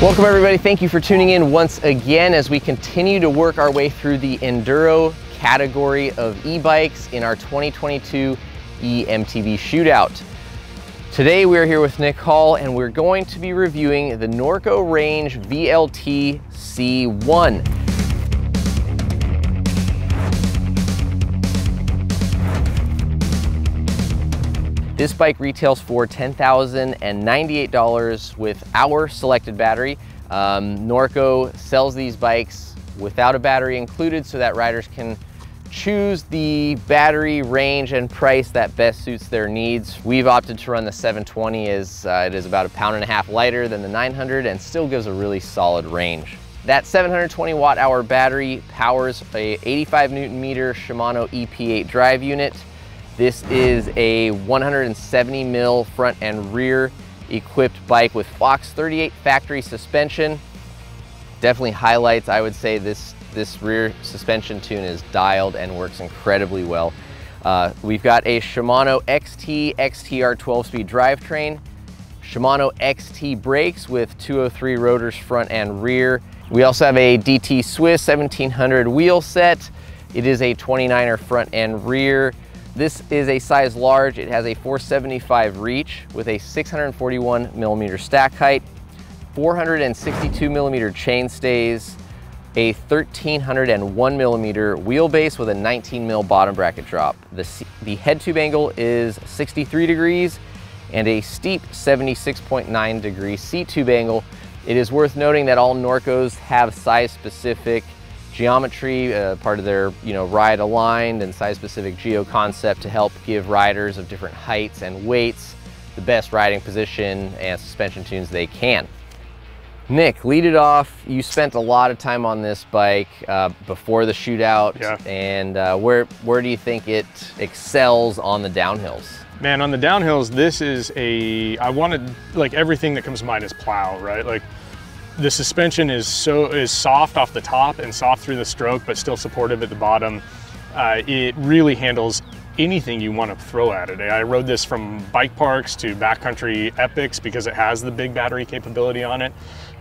Welcome everybody, thank you for tuning in once again as we continue to work our way through the Enduro category of e-bikes in our 2022 Emtb Shootout. Today we are here with Nick Hall and we're going to be reviewing the Norco Range VLT C1. This bike retails for $10,098 with our selected battery. Norco sells these bikes without a battery included so that riders can choose the battery range and price that best suits their needs. We've opted to run the 720 as it is about 1.5 pounds lighter than the 900 and still gives a really solid range. That 720 watt-hour battery powers a 85 Newton meter Shimano EP8 drive unit. This is a 170 mil front and rear equipped bike with Fox 38 factory suspension. Definitely highlights, I would say, this rear suspension tune is dialed and works incredibly well. We've got a Shimano XT XTR 12-speed drivetrain, Shimano XT brakes with 203 rotors front and rear. We also have a DT Swiss 1700 wheel set. It is a 29er front and rear. This is a size large. It has a 475 reach with a 641 millimeter stack height, 462 millimeter chain stays, a 1301 millimeter wheelbase with a 19 mil bottom bracket drop. The head tube angle is 63 degrees and a steep 76.9 degree seat tube angle. It is worth noting that all Norcos have size specific geometry, part of their ride aligned and size specific geo concept to help give riders of different heights and weights the best riding position and suspension tunes they can. Nick, lead it off. You spent a lot of time on this bike before the shootout. Yeah. And where do you think it excels on the downhills? Man, on the downhills, this is I wanted, like, everything that comes to mind is plow, right? Like, the suspension is soft off the top and soft through the stroke, but still supportive at the bottom. It really handles anything you want to throw at it. I rode this from bike parks to backcountry epics because it has the big battery capability on it,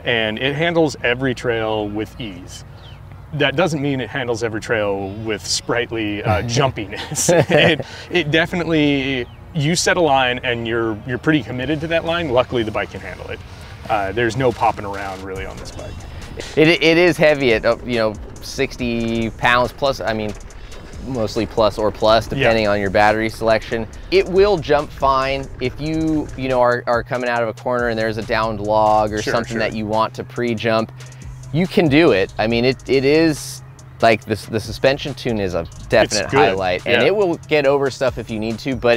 and it handles every trail with ease. That doesn't mean it handles every trail with sprightly jumpiness. It definitely, you set a line and you're pretty committed to that line. Luckily, the bike can handle it. There's no popping around really on this bike. It is heavy at 60 pounds plus. I mean, mostly plus or plus depending on your battery selection. It will jump fine if you are coming out of a corner and there's a downed log or something that you want to pre-jump. You can do it. I mean, it is like the suspension tune is a definite highlight, and it will get over stuff if you need to. But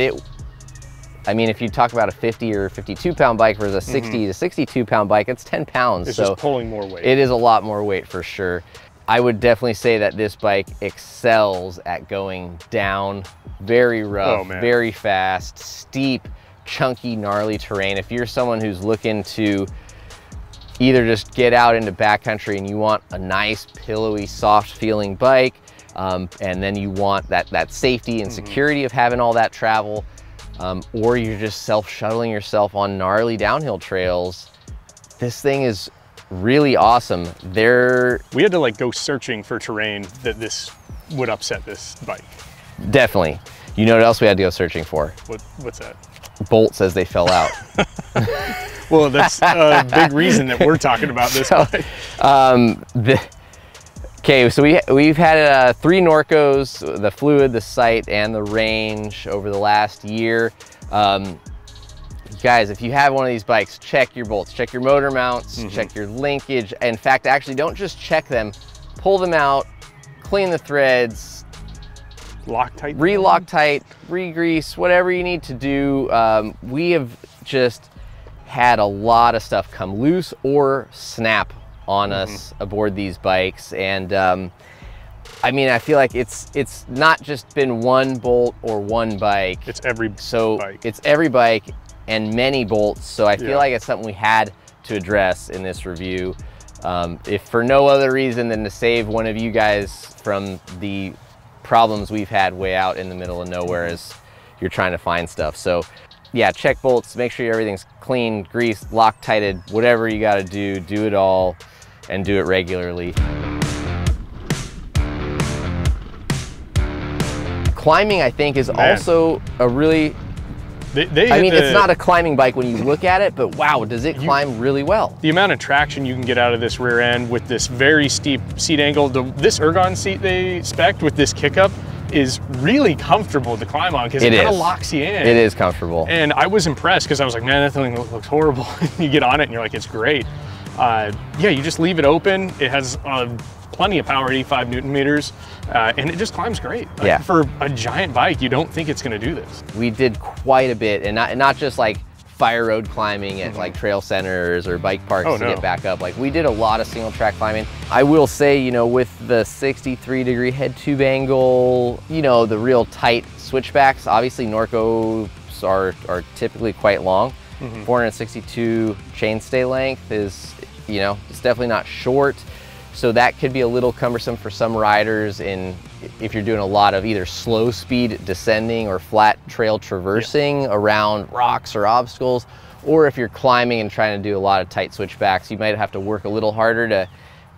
I mean, if you talk about a 50 or 52 pound bike versus a 60 to 62 pound bike, it's 10 pounds. It's just pulling more weight. It is a lot more weight for sure. I would definitely say that this bike excels at going down very rough, very fast, steep, chunky, gnarly terrain. If you're someone who's looking to either just get out into backcountry and you want a nice, pillowy, soft feeling bike, and then you want that safety and security of having all that travel, or you're just self-shuttling yourself on gnarly downhill trails, this thing is really awesome. We had to like go searching for terrain that this would upset this bike. Definitely. You know what else we had to go searching for? What's that? Bolts as they fell out. Well, that's a big reason that we're talking about this bike. Okay, so we've had 3 Norcos, the Fluid, the Sight, and the Range over the last year. Guys, if you have one of these bikes, check your bolts, check your motor mounts, check your linkage. In fact, actually don't just check them, pull them out, clean the threads, relock tight, re-grease, whatever you need to do. We have just had a lot of stuff come loose or snap on us aboard these bikes, and I mean, I feel like it's not just been one bolt or one bike. It's every bike. It's every bike and many bolts. So I feel like it's something we had to address in this review, if for no other reason than to save one of you guys from the problems we've had way out in the middle of nowhere as you're trying to find stuff. So yeah, check bolts, make sure everything's clean, greased, Loctited, whatever you gotta do it all and do it regularly. Climbing, I think, is also a really, I mean, it's not a climbing bike when you look at it, but wow, does it climb really well. The amount of traction you can get out of this rear end with this very steep seat angle, this ergon seat they spec'd with this kick up is really comfortable to climb on because it kind of locks you in. It is comfortable. And I was impressed because I was like, man, that thing looks horrible. You get on it and you're like, it's great. Yeah, you just leave it open. It has plenty of power, 85 Newton meters, and it just climbs great. Like, yeah. For a giant bike, you don't think it's gonna do this. We did quite a bit, and not just like fire road climbing at like trail centers or bike parks to get back up. Like, we did a lot of single track climbing. I will say, you know, with the 63-degree head tube angle, you know, the real tight switchbacks, obviously Norcos are typically quite long. 462 chainstay length is, you know, it's definitely not short. So that could be a little cumbersome for some riders if you're doing a lot of either slow speed descending or flat trail traversing around rocks or obstacles, or if you're climbing and trying to do a lot of tight switchbacks, you might have to work a little harder to,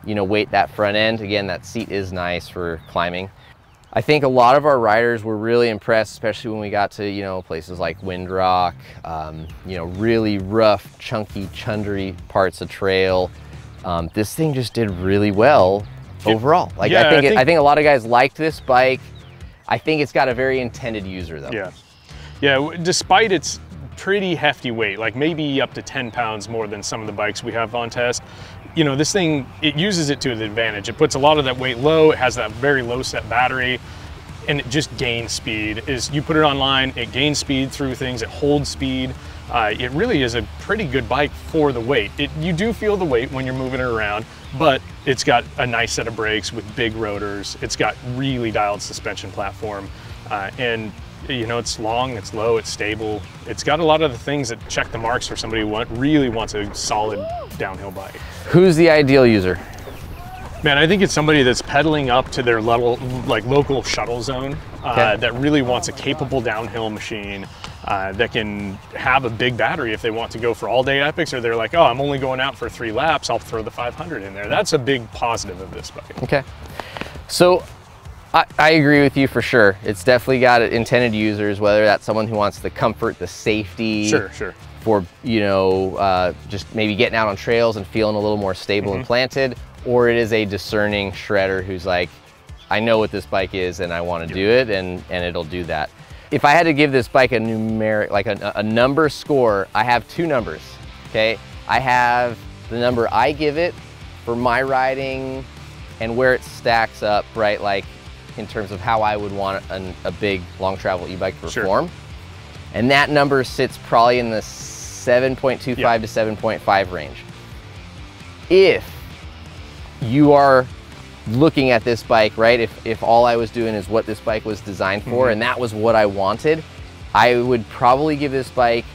you know, weight that front end. Again, that seat is nice for climbing. I think a lot of our riders were really impressed, especially when we got to, you know, places like Windrock, you know, really rough, chunky, chundery parts of trail. This thing just did really well overall. Like, I think a lot of guys liked this bike. I think it's got a very intended user though. Yeah. Yeah, despite its pretty hefty weight, like maybe up to 10 pounds more than some of the bikes we have on test, you know, this thing, it uses it to the advantage. It puts a lot of that weight low. It has that very low set battery, and it just gains speed. You put it online, it gains speed through things, it holds speed. It really is a pretty good bike for the weight. You do feel the weight when you're moving it around, but it's got a nice set of brakes with big rotors. It's got really dialed suspension platform, and you know, it's long, it's low, it's stable. It's got a lot of the things that check the marks for somebody who really wants a solid downhill bike. Who's the ideal user? Man, I think it's somebody that's pedaling up to their level, like local shuttle zone, that really wants a capable downhill machine that can have a big battery if they want to go for all-day epics, or they're like, oh, I'm only going out for 3 laps, I'll throw the 500 in there. That's a big positive of this bike. Okay. So I agree with you for sure. It's definitely got intended users, whether that's someone who wants the comfort, the safety. Sure. For, you know, just maybe getting out on trails and feeling a little more stable and planted, or it is a discerning shredder who's like, I know what this bike is and I want to do it, and it'll do that. If I had to give this bike a numeric, like a number score, I have 2 numbers, okay? I have the number I give it for my riding and where it stacks up, right? Like in terms of how I would want a big long travel e-bike to perform. And that number sits probably in the 7.25 to 7.5 range. If you are looking at this bike, right, if all I was doing is what this bike was designed for and that was what I wanted, I would probably give this bike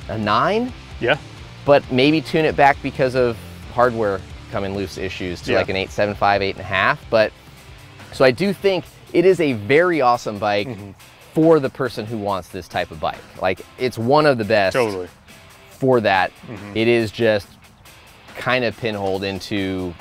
a 9. Yeah. But maybe tune it back because of hardware coming loose issues to like an 8.75, 8.5. But so I do think it is a very awesome bike for the person who wants this type of bike. Like, it's one of the best for that. It is just kind of pinholed into,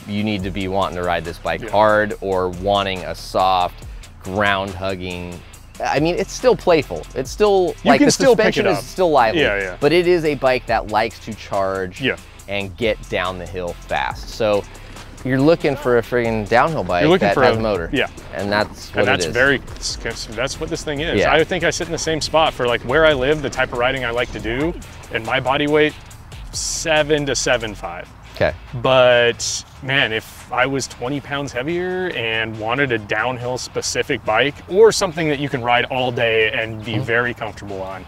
you need to be wanting to ride this bike hard or wanting a soft, ground hugging. I mean, it's still playful. It's still, like, the suspension is still lively, but it is a bike that likes to charge and get down the hill fast. So you're looking for a friggin' downhill bike that has a motor. And that's what it is. That's what this thing is. I think I sit in the same spot for, like, where I live, the type of riding I like to do, and my body weight, 7 to 7.5. Okay. But man, if I was 20 pounds heavier and wanted a downhill specific bike or something that you can ride all day and be very comfortable on,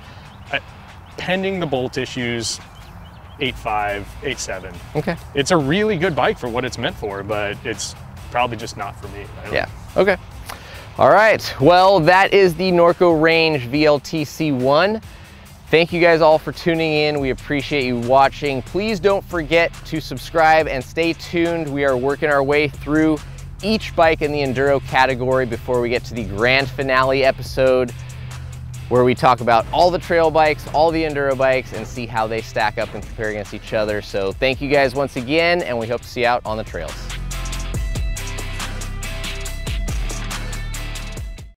pending the bolt issues, 8.5, 8.7. Okay. It's a really good bike for what it's meant for, but it's probably just not for me. Okay. All right. Well, that is the Norco Range VLT C1. Thank you guys all for tuning in. We appreciate you watching. Please don't forget to subscribe and stay tuned. We are working our way through each bike in the enduro category before we get to the grand finale episode. where we talk about all the trail bikes, all the enduro bikes, and see how they stack up and compare against each other. So thank you guys once again, and we hope to see you out on the trails.